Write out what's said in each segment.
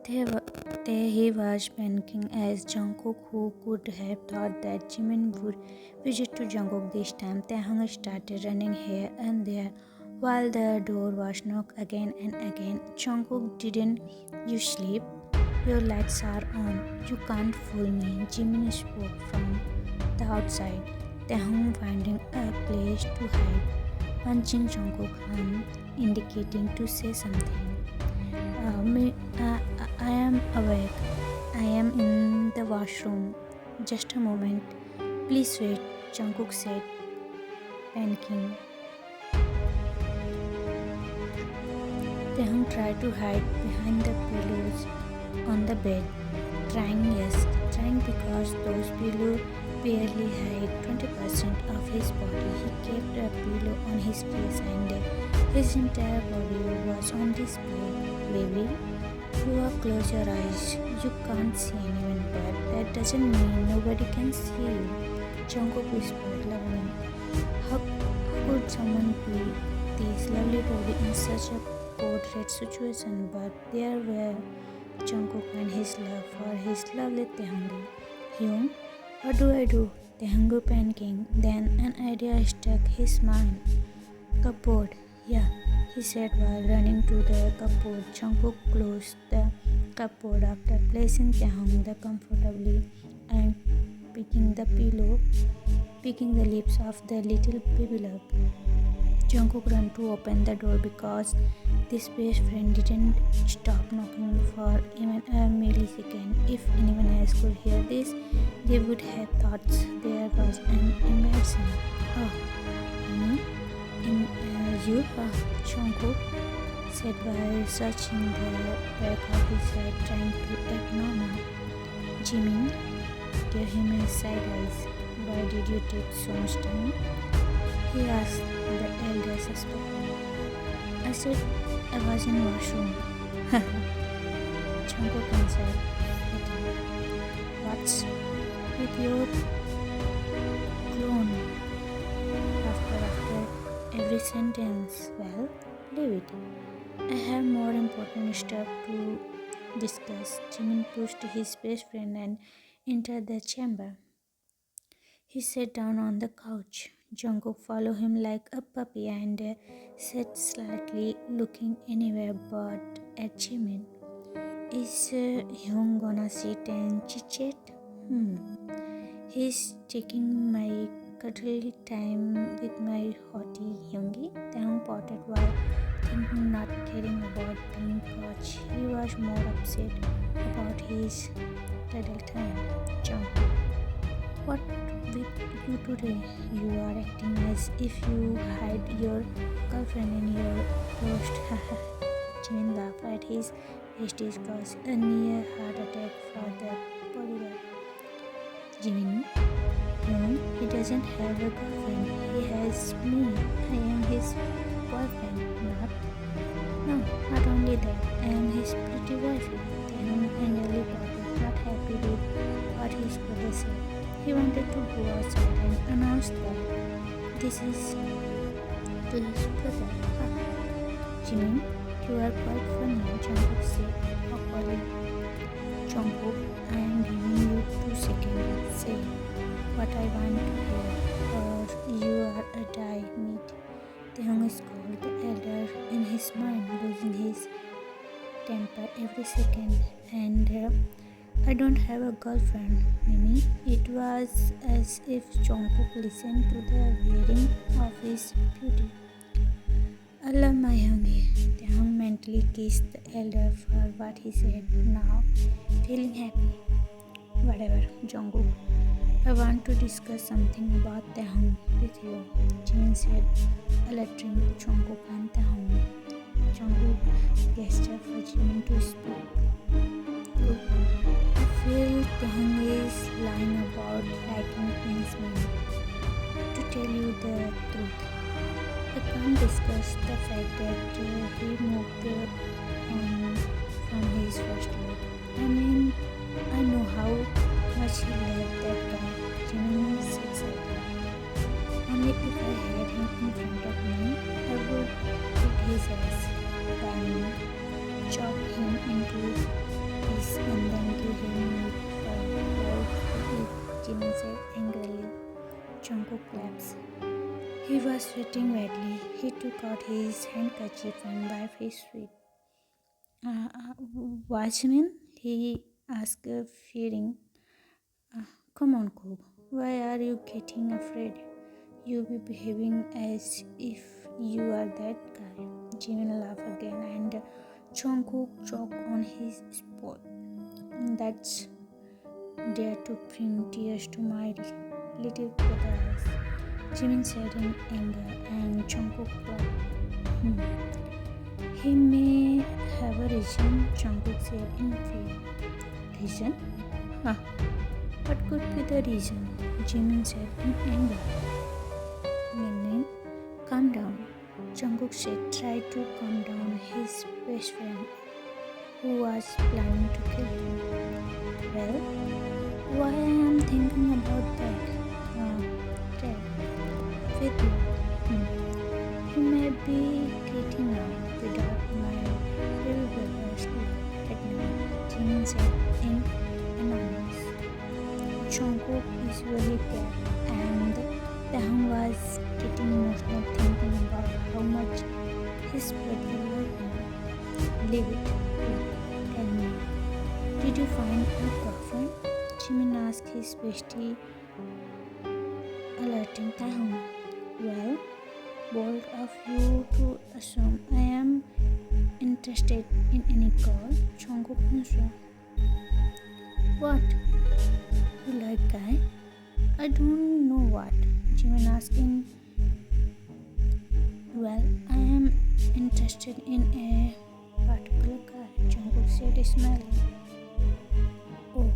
There he was panicking as Jungkook, who could have thought that Jimin would visit to Jungkook this time. Taehyung started running here and there while the door was knocked again and again. Jungkook, didn't you sleep? Your lights are on. You can't fool me. Jimin spoke from the outside. Taehyung finding a place to hide, punching Jungkook arm, indicating to say something. I am awake. I am in the washroom. Just a moment. Please wait, Jungkook said, panicking. Taehyung tried to hide behind the pillows on the bed. Trying because those pillows barely hide 20% of his body. He kept a pillow on his face and his entire body was on display. Baby, close your eyes. You can't see anyone, but that doesn't mean nobody can see you. Jungkook whispered loudly. How could someone be this lovely body in such a portrait situation? But there were Jungkook and his love for his lovely Taehyung. Hyung, what do I do? Taehyung panicking. Then an idea struck his mind. Cupboard. Yeah, he said while running to the cupboard. Jungkook closed the cupboard after placing Taehyung comfortably and picking the lips of the little baby love. Jungkook ran to open the door because this best friend didn't stop knocking for even a millisecond. If anyone else could hear this, they would have thought there was an emergency. Oh, me? You? Jungkook said while searching the back of his head, trying to act normal. Jimin gave him a side eyes. Why did you take so much time? He asked the elder suspect. I said I was in washroom. Jungkook answered. What's with your clone? After every sentence, well, leave it. I have more important stuff to discuss. Jimin pushed his best friend and entered the chamber. He sat down on the couch. Jungkook followed him like a puppy and sat slightly looking anywhere but at Jimin. Is Hyung gonna sit and chit-chat? He's taking my cuddly time with my hottie Hyungi. Taehyung potted while thinking, not caring about being caught. He was more upset about his cuddle time. Jungkook, what with you today? You are acting as if you hide your girlfriend in your roast. Jimin laughed at his hasty cause a near heart attack for the bodyguard. Jimin, no, he doesn't have a girlfriend. He has me. I am his boyfriend. Not only that, I am his pretty wifey. Taehyung angrily pouted, not happy with what his brother said. He wanted to go outside and announce that this is to his brother. Jimin, you are quite funny, Jungkook said awkwardly. Jungkook, I am giving you 2 seconds. Say what I want to hear, or you are a die meat. Taehyung scolded the elder in his mind, losing his temper every second. And I don't have a girlfriend, Mimi. It was as if Jungkook listened to the wearing of his beauty. I love my Hyungi. Taehyung mentally kissed the elder for what he said. Now, feeling happy. Whatever, Jungkook. I want to discuss something about Taehyung with you, Jin said, alerting Jungkook and Taehyung. Jungkook gestured for Jimin to speak. Look, I feel Taehyung is lying about liking Prince Min. To tell you the truth, I can't discuss the fact that he moved on from his first love. I mean, I know how much he loved that guy. Jimin was excited. Only if I had him in front of me, I would kick his ass, then chop him He was sweating badly. He took out his handkerchief and wiped his sweat. Watchman? He asked, fearing. Come on, Cook. Why are you getting afraid? You be behaving as if you are that guy. Jimmy laughed again and Jungkook choked on his spot. That's dare to bring tears to my little brother eyes. Jimin said in anger and Jungkook thought, he may have a reason, Jungkook said in fear. Reason? Huh. What could be the reason? Jimin said in anger. Min, calm down. Jungkook said, try to calm down his best friend who was planning to kill him. Well, why I am thinking about that? Ted, with you. He may be getting out without my baby brother's love at night, Jimin said in anonymous. Jungkook is really glad and Taehyung was getting emotional thinking about how much his brother loved him. Leave it. Tell me, did you find a girlfriend? Jimin asked his bestie, alerting Taehyung. Well, bold of you to assume I am interested in any girl, Jungkook answered. What? You like guy? I don't know what. Jimin asked in. Well, I am interested in a particular guy, Jungkook said smiling. Oh,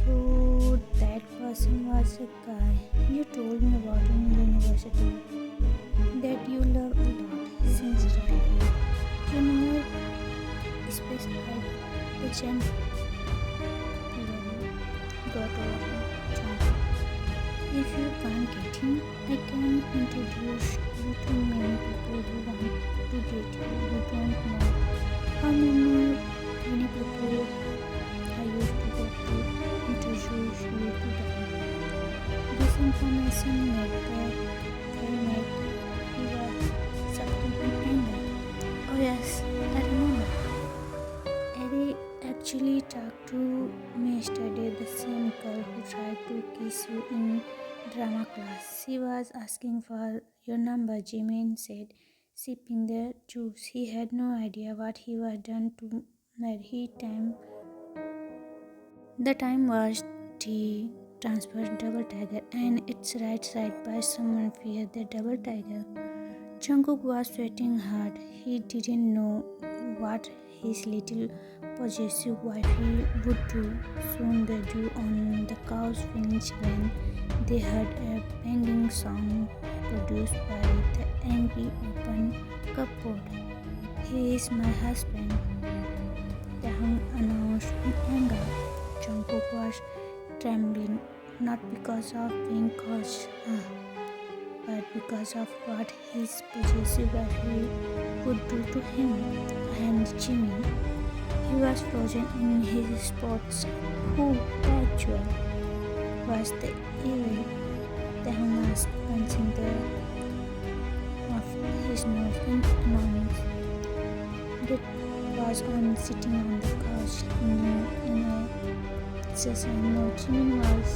so that person was a guy you told me about in university that you love a lot since right? You never specified the gender. Got over Jungkook. If you can't get him, I can introduce you to many people who want to get you who don't know how many people I used to get to introduce you to them. This information made the helmet feel something in anger. Oh yes, I remember. Eddie actually talked to me yesterday, the same girl who tried to kiss you in drama class. She was asking for your number, Jimin said, sipping the juice. He had no idea what he was done to marry time. The time was the transferred double tiger and its right side by someone feared the double tiger. Jungkook was sweating hard. He didn't know what his little possessive wifey would do. Soon the dew on the couch finished when they heard a banging sound produced by the angry open cupboard. He is my husband, Taehyung announced in anger. Jungkook was trembling, not because of being caught, but because of what his possessive wifey would do to him and Jimmy. He was frozen in his spots. Who, the actual, was the evil? Taehyung asked, punching the of his nose in annoyance. That was on sitting on the couch in a session. No, Jimmy was.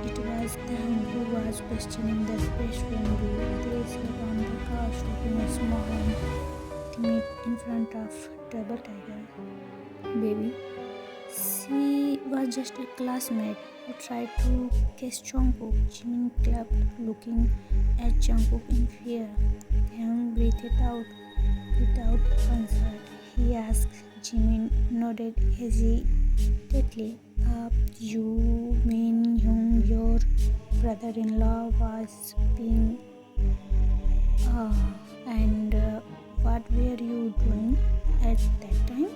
It was Taehyung who was questioning their best friend. They sat on the couch looking small and timid in front of Double Tiger. Baby, she was just a classmate who tried to kiss Jungkook. Jimin clapped, looking at Jungkook in fear. Taehyung breathed out without concern. He asked. Jimin nodded hesitantly. You mean your brother-in-law was being... and what were you doing at that time?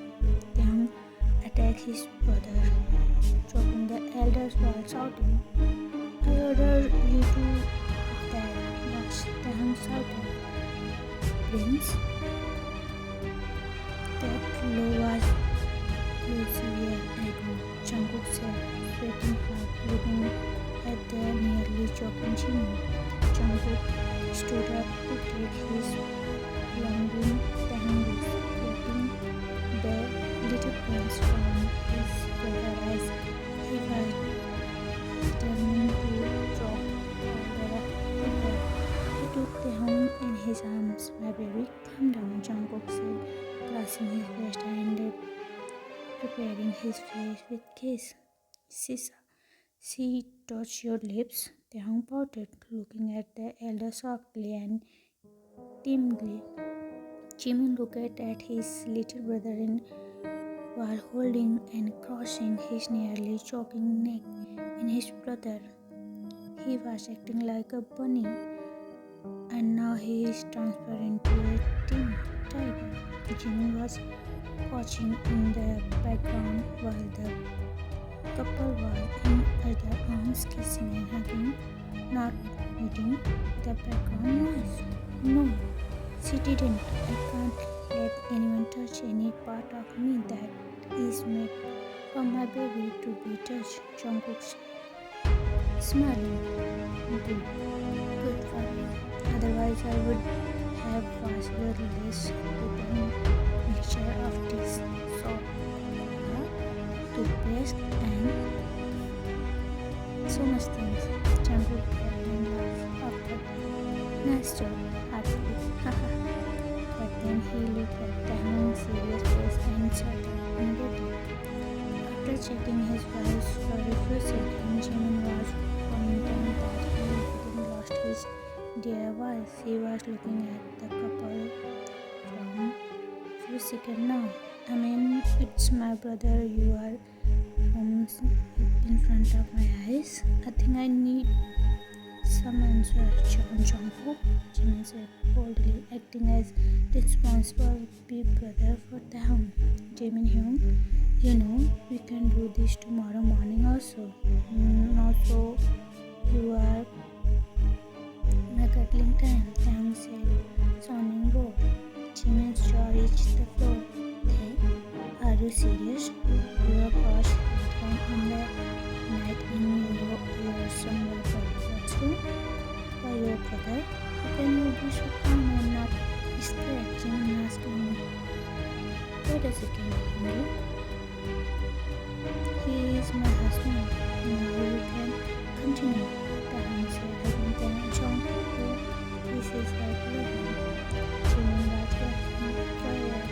Taehyung attacked his brother, choking the elders while shouting. I order you to that was Taehyung shouted. Prince? That law was close a year ago, Jungkook said, sweating hard, looking at the nearly choking Jimmy. and preparing his face with kiss. Sisa, she touched your lips. Taehyung pouted, looking at the elder softly and timidly. Jimin looked at his little brother while holding and crushing his nearly choking neck in his brother. He was acting like a bunny, and now he is transparent to a tiger. Jimin was watching in the background while the couple was in other arms kissing and hugging, not eating the background noise. No, she didn't. I can't let anyone touch any part of me that is made for my baby to be touched, Jungkook said, smiling. Good, good for you. Otherwise, I would have was your list with a mixture of this soap, toothpaste, and so much things. Jungkook laughed and laughed after. Nice job, heartfully. But then he looked at Taehyung's serious face and shut up immediately. After checking his pulse for a few seconds, Jimin was confident that he hadn't lost his dear voice. He was looking at the couple from a few seconds now. I mean, it's my brother. You are in front of my eyes. I think I need some answer, Jungkook, Jimin said boldly, acting as responsible big brother for Taehyung. Jimin Hyung, you know, we can do this tomorrow morning also. Not so you are my cuddling time, Taehyung said, sounding bored. Jimin's jaw reached the floor. Hey, are you serious? Your first time on the night in your somewhere bathroom for your brother? How can you be so calm and not scared? Jimin asked me. Wait a second, Henry. He is my husband. Now you can continue. Taehyung said, hugging Jungkook. This is like living. Jimin was laughing quiet.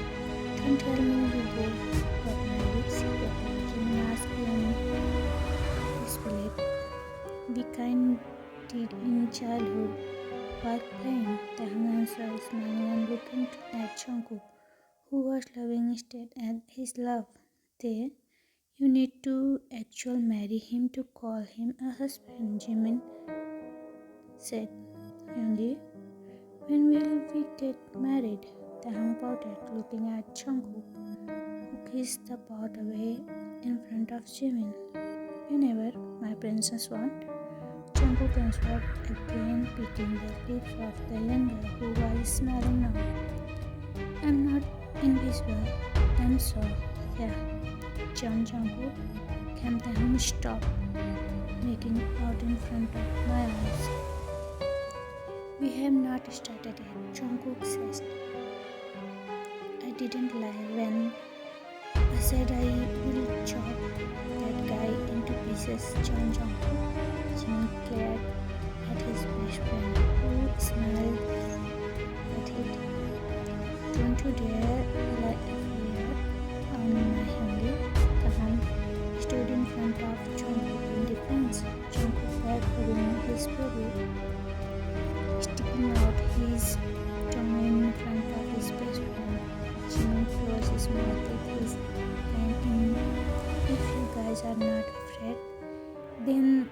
Don't tell me you both got married secretly. Jimin asked in disbelief. We kind did in childhood while playing. Taehyung answered, smiling and looking at Jungkook, who was laughing instead at his love. You need to actually marry him to call him a husband, Jimin said. Youngie, when will we get married? Taehyung pouted, looking at Jungkook, who kissed the pot away in front of Jimin. Whenever my princess want. Jungkook answered, again picking the lips of the younger, who was smiling now. I'm not invisible. I'm so, yeah. Jungkook, can Taehyung stop making out in front of my eyes? We have not started yet, Jungkook says. I didn't lie when I said I will chop that guy into pieces, Jungkook. Jimin glared at his best friend, who smiled at it. Don't you dare let a fear on my Hyungi. Taehyung stood in front of Jungkook in defense. Jungkook back holding his baby, sticking out his tongue in front of his best friend. Jimin closed his mouth with his hand in. If you guys are not afraid, then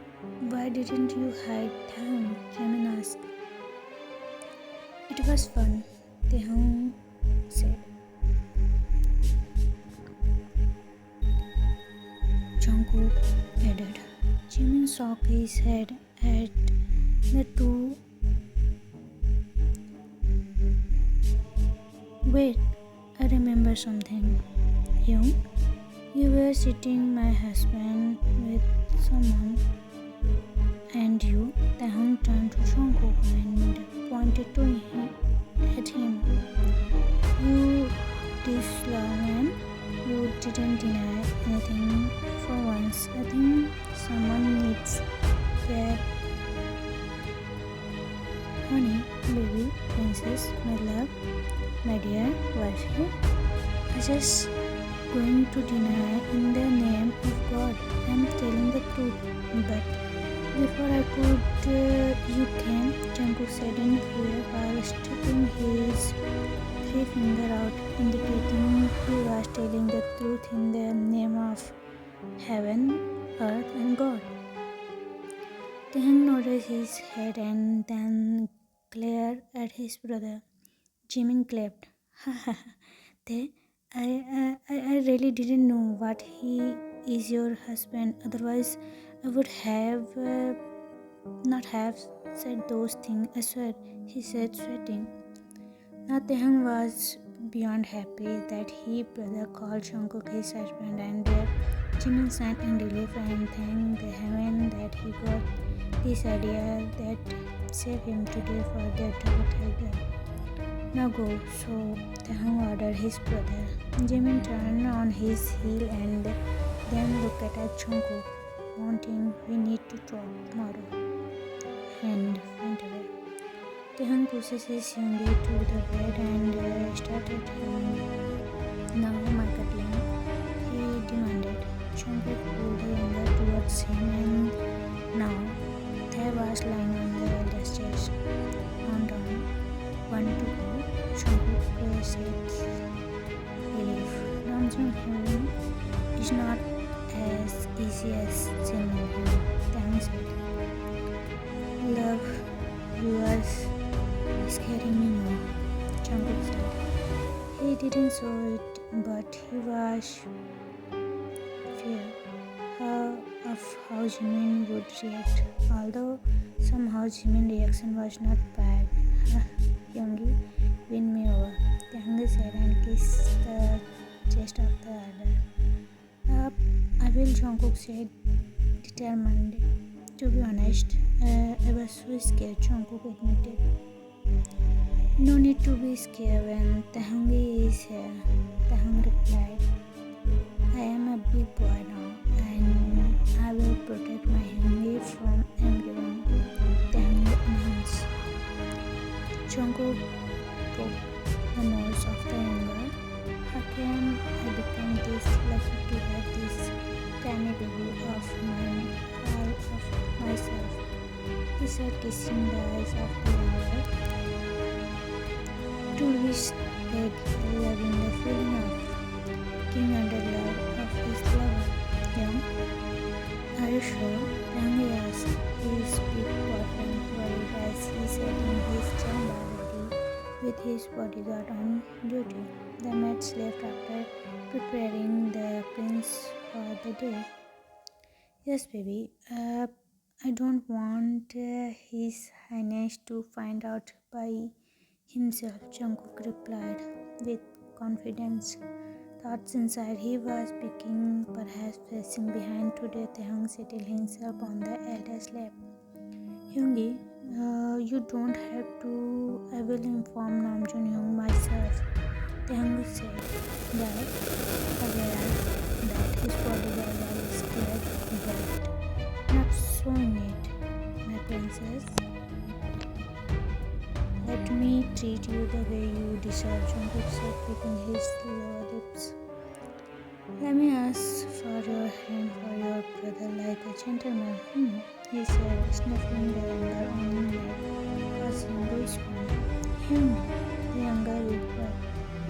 why didn't you hide Taehyung? Jimin asked. It was fun, Taehyung said. Jungkook added. Jimin shook his head at the two. Wait, I remember something. Hyung, you were sitting my husband with someone, and you, Taehyung turned to Jungkook and pointed to him, at him. You disloyal man, you didn't deny anything for once. I think someone needs their honey, baby, princess, my love, my dear wife here. I just going to dinner in the name of God. I'm telling the truth. But before I could, you came, Jungkook said in fear while sticking his three finger out, indicating he was telling the truth in the name of heaven, earth, and God. Taehyung nodded his head and then glared at his brother. Jimin clapped. Ha ha ha. They, I really didn't know what he is your husband. Otherwise, I would have not have said those things. I swear, he said, sweating. Now Taehyung was beyond happy that his brother called Jungkook his husband, and Jimin sighed in relief and thanked the heaven that he got this idea that saved him today for the double tiger. Now go. So Taehyung ordered his brother. Jimin turned on his heel and then looked at Jungkook, wanting, we need to talk tomorrow, and went away. Taehyung pushes his Yoongi to the bed and started now my cuddling, he demanded. Jungkook pulled the younger towards him and now Tae was lying on the elder's chest. On down, want to go? Jungkook said, relief. Namjoon Hyun is not as easy as Jin Hyun. Taehyung said, love, you are scaring me more, Jungkook said. He didn't show it, but he was fear of how Jimin would react. Although somehow Jimin's reaction was not bad. Yoongi, win me over, Taehyung said and kissed the chest of the other. I will, Jungkook said, determined. To be honest, I was so scared, Jungkook admitted. No need to be scared when Taehyung is here, Taehyung replied. I am a big boy now and I will protect my Hyungi from everyone, Taehyung announced. Jungkook took the nose of the younger. How can I become this lucky to have this tiny baby of mine all of myself? He said, kissing the eyes of the younger. To wish that loving the feeling of king under love of his lover. Young, are you sure? Young asked his big boyfriend worried as he sat in his chamber ready with his bodyguard on duty. The maids left after preparing the prince for the day. Yes, baby. I don't want His Highness to find out by himself, Jungkook replied with confidence. Thoughts inside he was speaking, perhaps facing behind today. Taehyung settled himself on the elder's lap. Hyungi, you don't have to. I will inform Namjoon Hyung myself, Taehyung said, that aware that his bodyguard was scared, but not showing it. My princess, let me treat you the way you deserve, Jungkook said, picking his lower lips. Let me ask for your hand for your brother like a gentleman, he said, snuffling the younger on the neck, causing those him, the younger replied,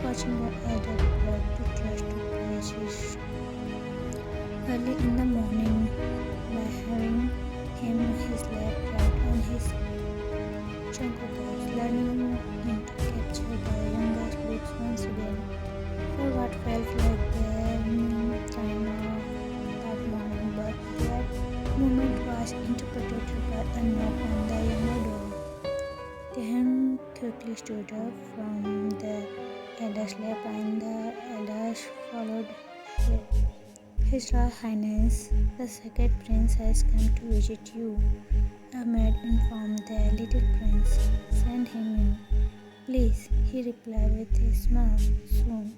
causing the elder blood to trust to places early in the morning by having him his lap right on his Jungkook was learning him to capture the younger's lips once again for what felt like the time of that morning, but that moment was interpreted by a knock on the younger door. Taehyung quickly stood up from the elder's lap and the elders followed him. His Royal Highness, the second prince has come to visit you, a maid informed the little prince. Send him in, please, he replied with a smile. Soon,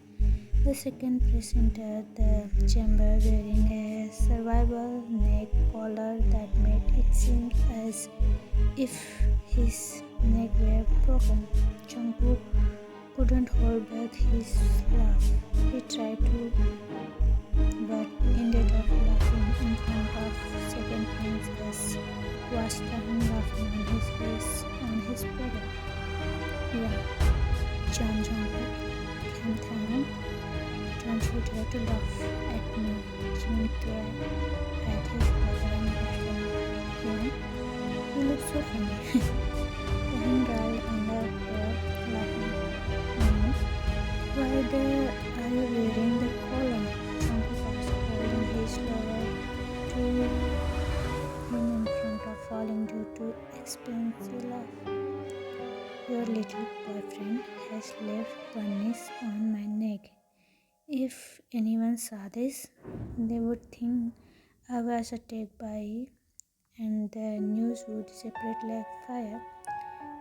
the second prince entered the chamber wearing a survival neck collar that made it seem as if his neck were broken. Jungkook couldn't hold back his laugh. He tried to, but ended up laughing in front of second princess, watched him laughing on his face, on his brother. Yeah, John Jungkook, Kim Tae-hoon, don't you dare to laugh at me. Jimmy glared at his brother and him. You look so funny. Taehoon rolled on the floor, laughing. Mom, why are you wearing the collar? Jungkook was holding his lover to him in front of falling due to expensive laugh. Your little boyfriend has left bunnies on my neck. If anyone saw this, they would think I was attacked by, and the news would separate like fire.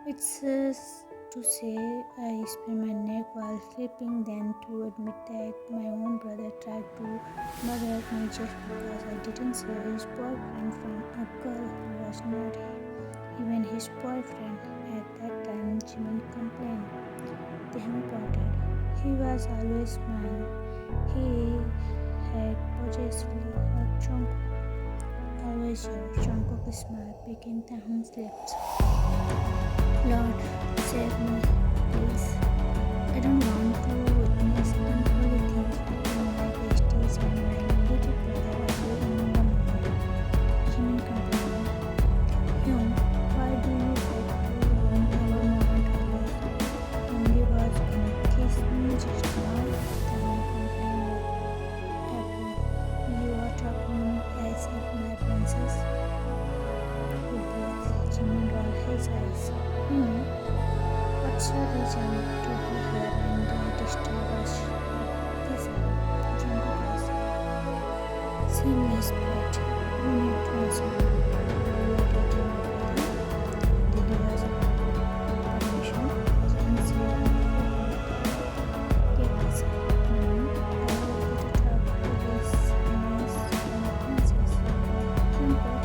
It's to say I sprained my neck while sleeping, then to admit that my own brother tried to murder me just because I didn't save his boyfriend from a girl who was not even his boyfriend. At that time, Jimin complained. Taehoon plotted. He was always mine. He had possessively hurt Jungkook. Always yours, Jungkook smiled, picking Taehoon's lips. Lord, save me, please. I don't want to witness unholy things between my besties and my little brother early in the morning. Jimin complained. Hyun, why do you have to ruin our moment of love? Only was gonna kiss me just now. Taehoon complained. Happy, you are talking as if my princess would breathe. Jimin rolled his eyes. What's your reason to be here and disturb us at this hour? Jungkook asked. Seamless, but you need to answer. You are taking my brother. Did you ask permission? Jimin said, get us up. I will put it up to his highness and the princess. I'm important.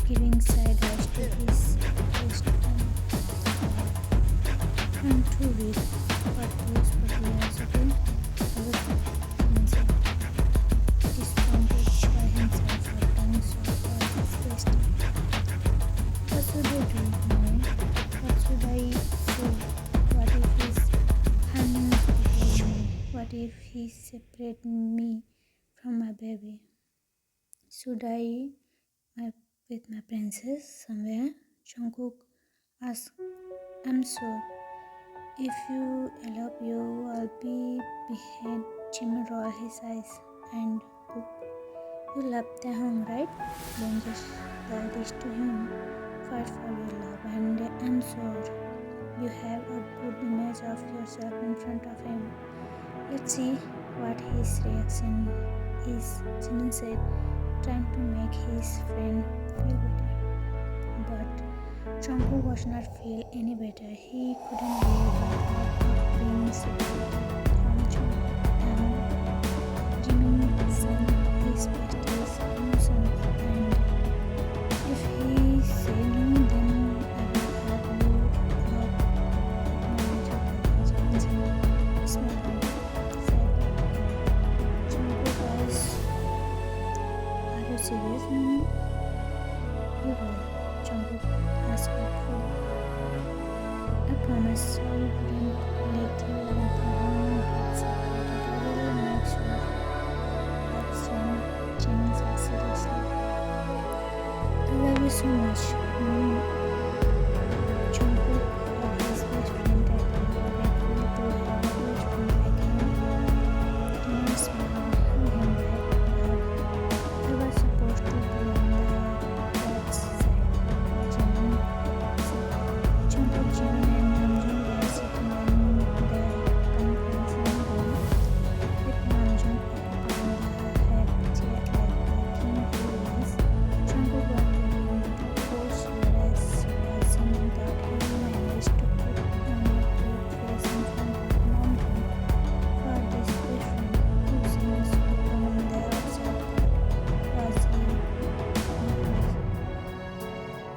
Giving side eyes to his best friend. I'm too weak, but those 40 years ago, I was said, disappointed by himself for being so far his best friend. What should I do, Mom? What should I say? What if he's harming me? What if he separates me from my baby? Should I with my princess somewhere? Jungkook asked. I'm sure. If you elope, I'll be behind. Jimmy rolled his eyes and Cook. You love Taehoon, right? Don't just tell this to him. Fight for your love, and I'm sure you have a good image of yourself in front of him. Let's see what his reaction is, Jimin said, trying to make his friend feel better. But Jungkook was not feel any better. He couldn't bear the thought of being separated from Jimin sang his besties' emotions, and if he say no, then I will have you out at my little brother. Jimin said, smiling sadly. Jungkook was, are you serious, Mimi? You will, Jungkook asked hopefully. I promise I wouldn't let you and Taehoon get separated. I will make sure seriously. I love you so much. Jungkook hugged his best friend tightly, grateful to have a best friend like him. Taehyung smiled, hugged him back, but I was supposed to be on the bad side. Jimin said. Jungkook, Jimin, and Namjoon were sitting in the conference room, with Namjoon occupying the head chair like the king he is. Jungkook wanted him to pose, whereas Wasim thought he managed to put on a good face in front of Namjoon. For this different, who seems open on the outside but was he?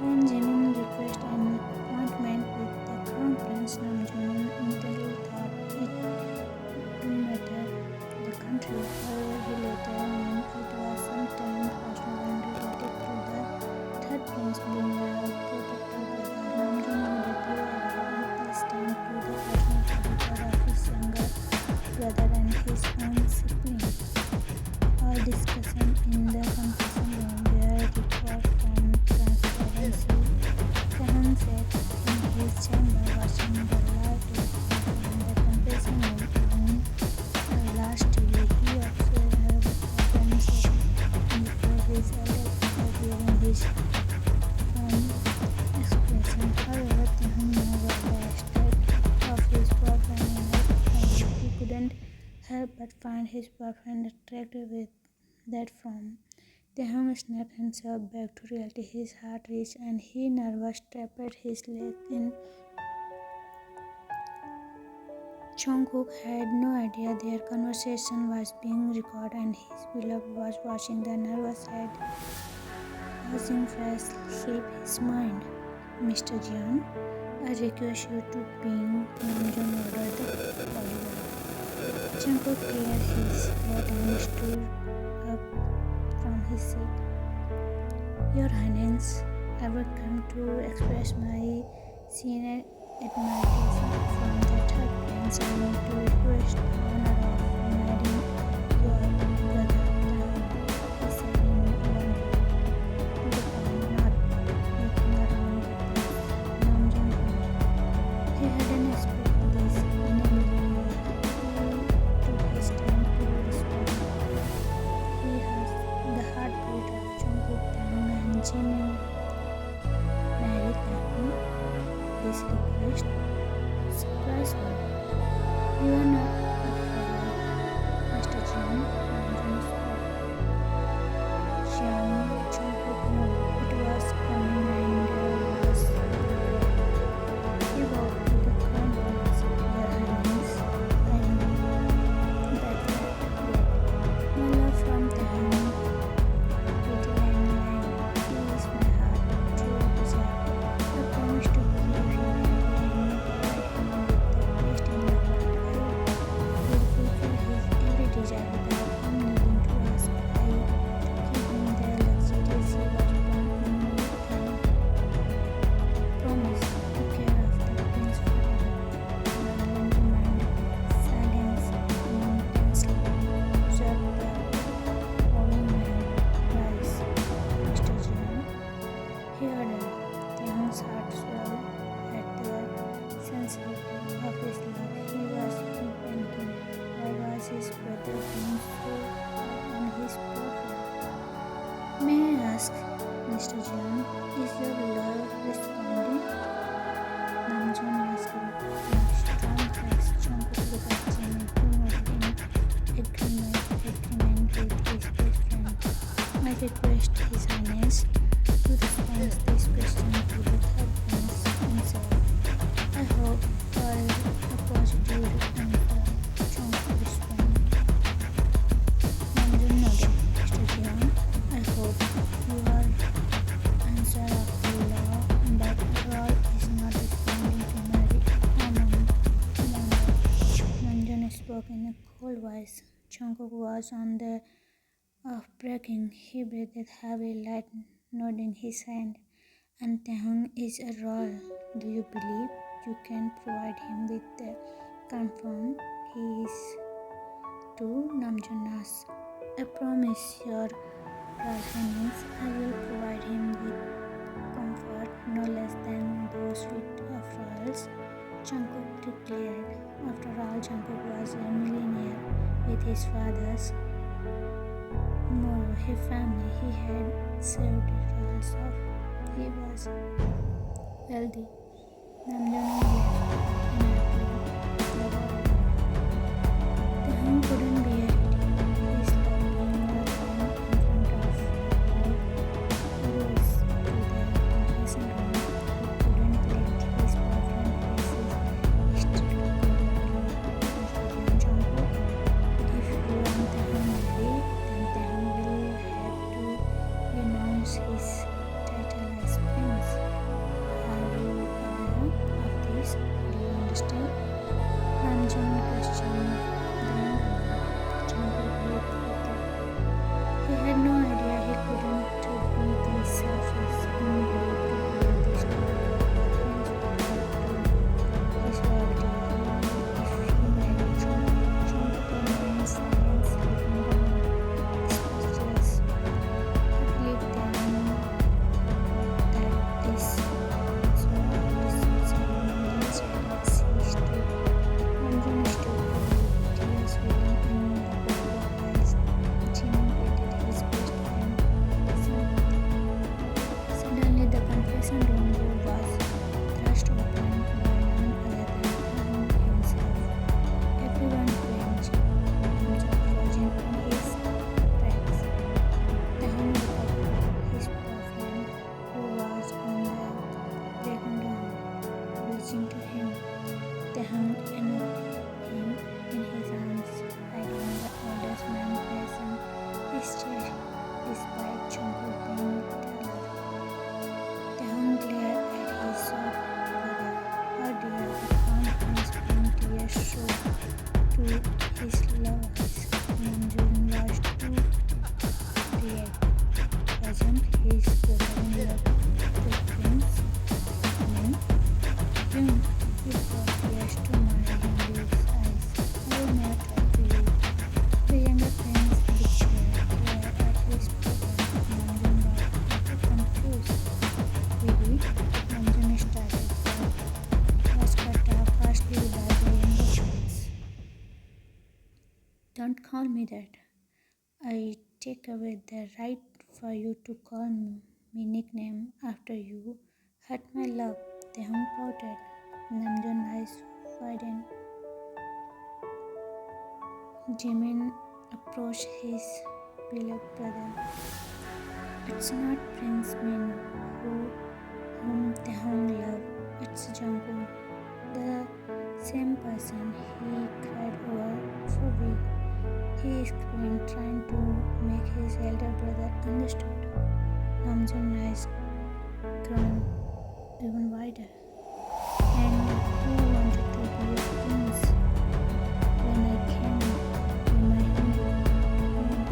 When Jimin requested an appointment with the crown prince, Namjoon mentally thought it to matter the country. However, he later knew it was sometimes personal and related to the third prince being a protector brother. Namjoon immediately arrived this time to the personal bodyguard of his younger brother and his own sibling. All discussion in the confession room were recorded from transparency. Taehyung sat in his chamber watching the live telecast in the confession room on a large TV. He observed her conversation before his elder brother during his own expression. However, Taehyung never the aspect of his boyfriend in her family. He couldn't help but find his boyfriend attractive with that form. Taehyung snapped himself back to reality. His heart raced and he nervous tapped his leg in. Jungkook had no idea their conversation was being recorded and his beloved was watching. The nervous head causing fresh slip his mind. Mr. Jeon, I request you to bring Namjoon ordered the bodyguard. Jungkook cleared his throat and stood up from his seat. Your Highness, I would come to express my sincere admiration from the third prince and to request the honor of marrying your brother Taehyung, he said in one word, to the point, not looking around the place. Namjoon grinned. He hadn't expected this in a million years. He took his time to respond. He has the heartbeat of Jungkook, Taehyung, and Jimin married Taehyung. This request surprised me. You are not afraid, Mr. Jin. Namjoon spoke. Jeon, Jungkook knew it was coming and was prepared. He walked to the crown prince. Your Highness, I know that fact, yet my love from Taehyung, pretty and land, he is my heart, true desire. I promise to give him everything, provide him with the best in the world. I will fulfill his every desire without him needing to ask. I to give him the luxurious he was born in me and promise to care of the prince forever. Namjoon remained silent intensely, observed the falling man rise. Mr. Jeon, he ordered. Taehyung's heart swelled at the sincerity of his love. He was thinking, why was his brother being so hard on his boyfriend? May I ask, Mr. Jeon, is your love responding? Namjoon asked with strong face. Jungkook looked at Jimin, who nodded in agreement with his best friend. I request His Highness to respond this question to the third prince himself. I hope for a positive answer. Jungkook responded. Namjoon nodded. Mr. Jeon, I hope your answer of the law, but Roy is not responding to marry Amon commander. Namjoon spoke in a cold voice. Jungkook was on the of breaking. He breathed heavily, light nodding his hand. And Taehyung is a royal. Do you believe you can provide him with the confirm he is to? Namjoon asked. I promise, Your Ralph I will provide him with comfort no less than those feet of Ralph's. Jungkook declared. After all, Jungkook was a millionaire with his father's Morohe family. He had saved Ralph off. He was wealthy. Namjoon left unhappy. Taehyung couldn't bear it. He stopped being alone in front of all. He rose to the dressing room. He couldn't let his boyfriend face his strict alone. Jungkook, if you want Taehyung married, then Taehyung will have to renounce his title as prince. Are you aware of this? Do you understand? Namjoon questioned the young man. Jungkook looked at it. He had no idea he couldn't be this selfish and believe to hear this story. His his loyalty. If he married Jungkook remained silent, sleeping down. This was just he believed them that this so all this was Namjoon said as he stood. Namjoon stood with tears welling in both eyes. Jimin patted his best friend. Suddenly the confession room door was thrust open by none other than Taehyung himself. Everyone cringed. Namjoon frozen in his tracks. Taehyung looked at his boyfriend, who was on the breaking down, reaching to him. Taehyung enveloped him in his arms, hiding the oldest man's face in his chest, despite Jungkook being taller. Taehyung glared at his soft brother. How dare the crown prince bring tears so to his lovers? Namjoon was too react. Wasn't his brother in love with the prince? Then, Jung, you brought tears to my youngest eyes. I will never talk to you. The younger prince glared at his brother. Namjoon was a bit confused. Really? Namjoon started, but was cut off harshly by the younger prince. Don't call me that. I take away the right for you to call me nickname after you hurt my love. Taehyung pouted. Namjoon eyes widened. Jimin approached his beloved brother. It's not Prince Min whom Taehyung loved. It's Jungkook, the same person he cried over for weeks. He screamed, trying to make his elder brother understood. Namjoon's eyes grew even wider. And who wanted to be a prince when I came in my humble home?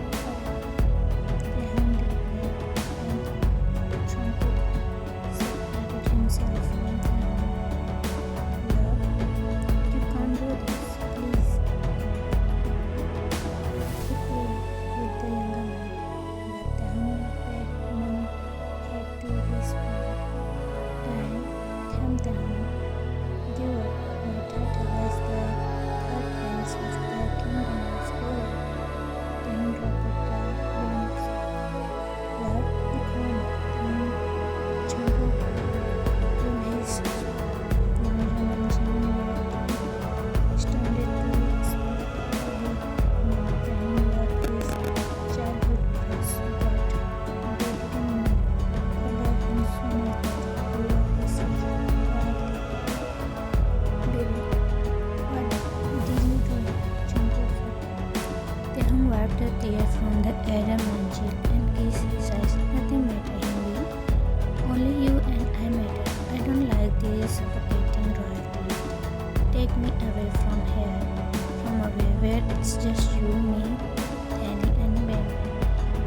Taehyung declared faintly. Jungkook separated himself from Taehyung. Love, you can't do this, please. He pulled with the younger man, but Taehyung paid no heed to his friend. Taehyung, give up. My title as the third prince of the kingdom of Korea. Taehyung dropped the reins. Love, the crown. Then Jungkook pulled his sword. Namjoon and Jimin were stunned to expect no. Taehyung loved his childhood crush, but they didn't know he loved him so much that he loved his sister quietly. Baby, what did you do? Jungkook said. Taehyung wiped a tear from the Adam and cheek and kissed his eyes. Nothing matter, Hindi. Only you and I matter. I don't like this suffocating royalty. Take me away from here, from away where it's just you, me, Danny, and baby.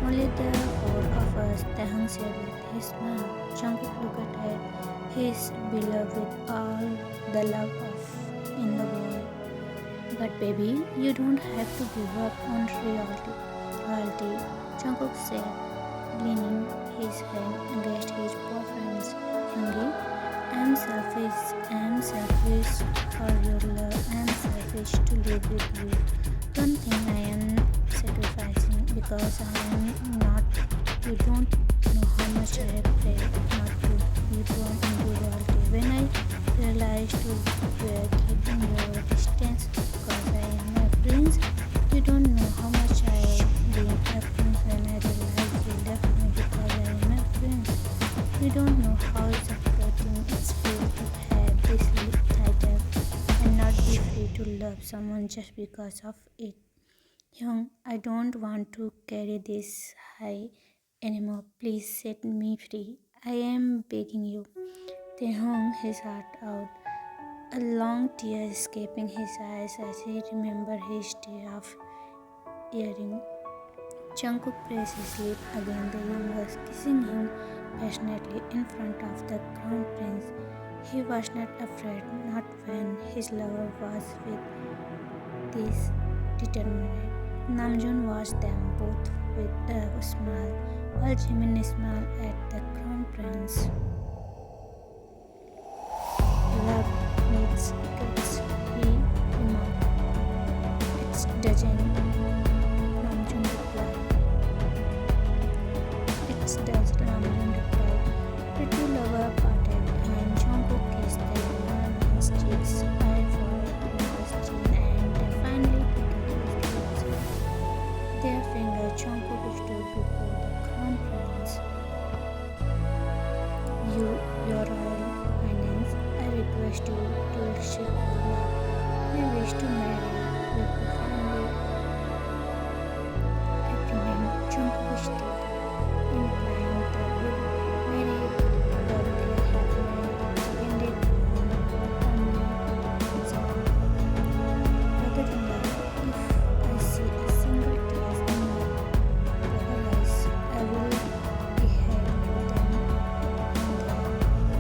Only the four of us, Taehyung said with his smile. Jungkook looked at his beloved with all the love in the world. But baby, you don't have to give up on royalty. Jungkook said. leaning his hand against his boyfriend's. Youngie, I'm selfish for your love. I'm selfish to live with you. Don't think I am sacrificing because I am not. You don't know how much I have prayed not to be born into royalty. When I realized you were keeping your distance because I am a prince, you don't know how much I have been a prince when I realized you left me because I am a prince. You don't know how suffocating it's feel to have this title and not be free to love someone just because of it. Young, I don't want to carry this high anymore. Please set me free. I am begging you. They hung his heart out, a long tear escaping his eyes as he remembered his day of earring. Jungkook pressed his lips against the young was kissing him passionately in front of the crown prince. He was not afraid, not when his lover was with this determined. Namjoon watched them both with a smile, while Jimin smiled at the crown prince. Love needs kids, he remarked. It doesn't, Namjoon replied. It does, Namjoon replied. The two lovers parted, and Jungkook kissed the young man's cheeks, eye for his chin, and then finally put his lips. Their finger Jungkook stood before the crown prince. Your Royal Highness, I request you to accept my love. I wish to marry you profoundly. Agreement Jungkook stated, implying that would marry but their happiness depended on himself. Rather than that, if I see a single tear in my brother's eyes, I will behead them in the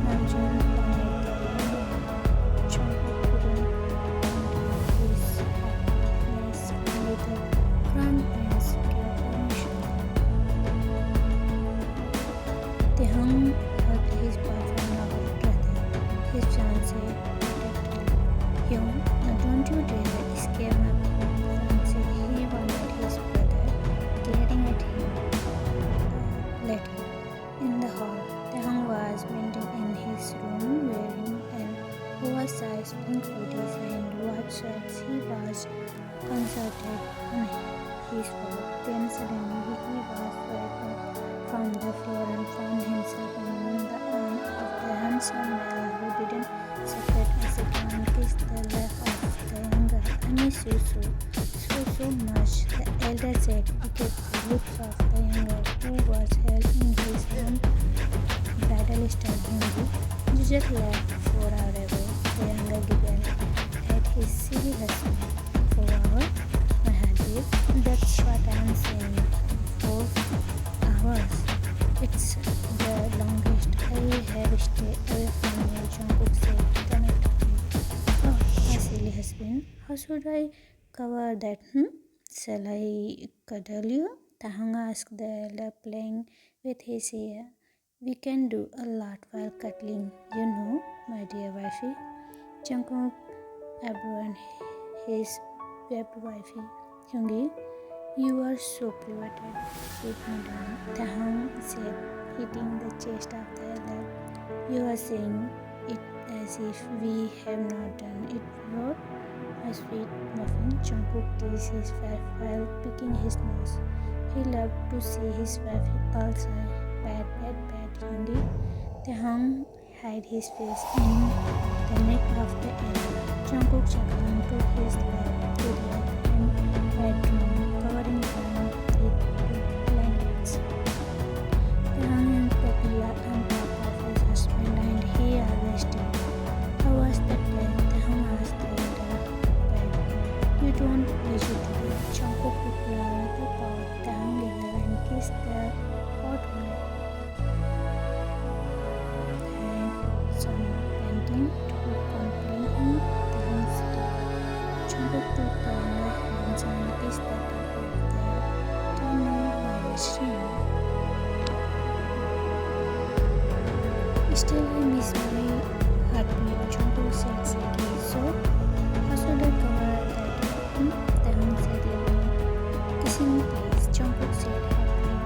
Namjoon pointed the young man. Jungkook couldn't contain his happiness only the crown prince gave permission. Taehoon hugged his boyfriend over brother, his fiancé protectively. Young, don't you dare escape my fiancé. He wanted his brother glaring at him later. In the hall, Taehoon was bending in his room wearing an oversized pink hoodie and white shorts. He was concentrated on his work. Then suddenly he was swept up from the floor and found himself among the arm of the handsome man who didn't separate a second and kissed the left of the younger. I miss you so much, the elder said. He kept the lips of the younger, who was held in his hand bridal style. You just left 4 hours ago, the younger giggled at his silly husband. 4 hours? My habib, that's what I'm saying. 4 hours. It's the longest I have stayed away from you, Jungkook said connectedly. Oh, my silly husband. How should I cover that, Shall I cuddle you? Taehoon asked the elder, playing with his hair. We can do a lot while cuddling, you know, my dear wifey. Jungkook abandoned his webbed wifey. Youngie, you are so pivoted. Put me down, Taehoon said, hitting the chest of the elder. You are saying it as if we have not done it before. A sweet muffin, Jungkook teased his wife while picking his nose. He loved to see his wife also. Bad, Youngie. Taehoon hid his face in the neck of the elder. Jungkook chuckled to his left to left and bedroom, covering them with blankets. Taehoon popular on top of his husband and he arrested. How was the day? Taehoon asked the elder. Bad. You don't usually. Jungkook replied to pout. Taehoon giggled and kissed the hot woman. Some painting to complete him. Taehoon said. Jungkook took the younger hands and kissed the Still, I miss my heartbeat, Jungkook said sadly. So, how should I cover that up? Taehoon said laughing. Kissing me please, Jungkook said happily.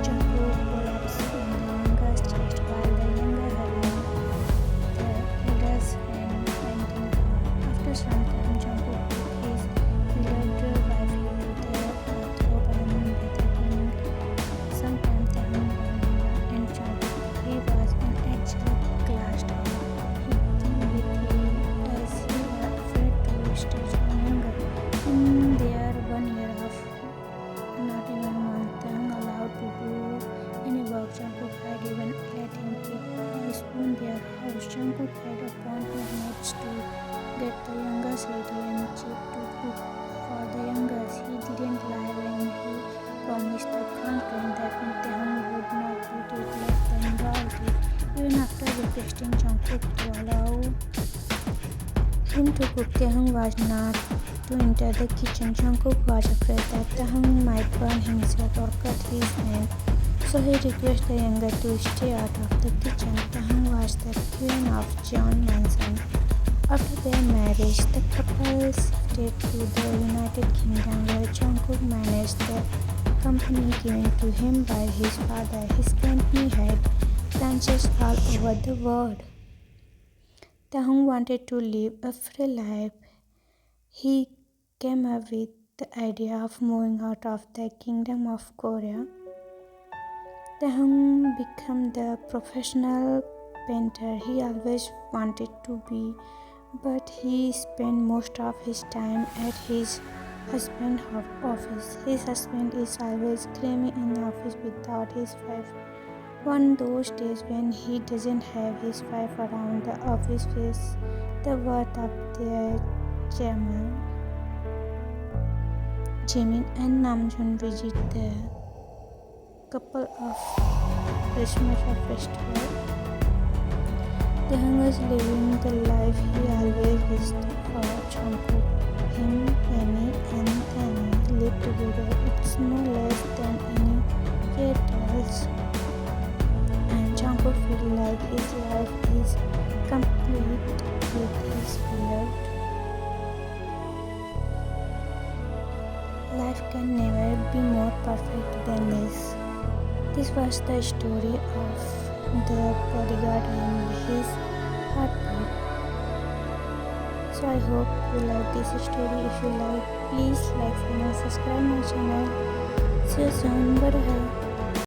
Jungkook collapsed on the younger's chest while the younger held the elder's hand, panting hard. After some time, Jungkook took his beloved wife to the bathrobe and bathing. Sometime Taehoon ran and Jungkook. He was an absolute class dog. He came with him as he was afraid to stretch on younger. In their 1 year of not even month, Taehoon allowed to do any work. Jungkook had even let him pick a spoon their house. Jungkook had appointed maids to get the youngest ready and cheap to cook for the youngest. He didn't lie when he promised the content that Taehoon would not treat it less than royalty. Even after requesting Jungkook to allow him to cook, Taehoon was not to enter the kitchen. Jungkook was afraid that Taehoon might burn himself or cut his hand, so he requested the younger to stay out of the kitchen. Taehoon was the queen of Jeon Mansion. After their marriage, the couple shifted to the United Kingdom, where Jungkook managed the company given to him by his father. His company had branches all over the world. Taehoon wanted to live a free life. He came up with the idea of moving out of the Kingdom of Korea. Taehoon became the professional painter he always wanted to be, but he spent most of his time at his husband's office. His husband is always screaming in the office without his wife. One those days when he doesn't have his wife around, the office feels the worth of their chairman. Jimin and Namjoon visit the couple of Christmas or festival. Taehoon is living the life he always wished for. Jungkook, him, Annie, and Taemin live together. It's no less than any fairy tales. And Jungkook feels like his life is complete with his beloved. Life can never be more perfect than this. This was the story of the bodyguard and his heartbeat. So I hope you like this story. If you like, please like and subscribe my channel. See you soon. Bye bye.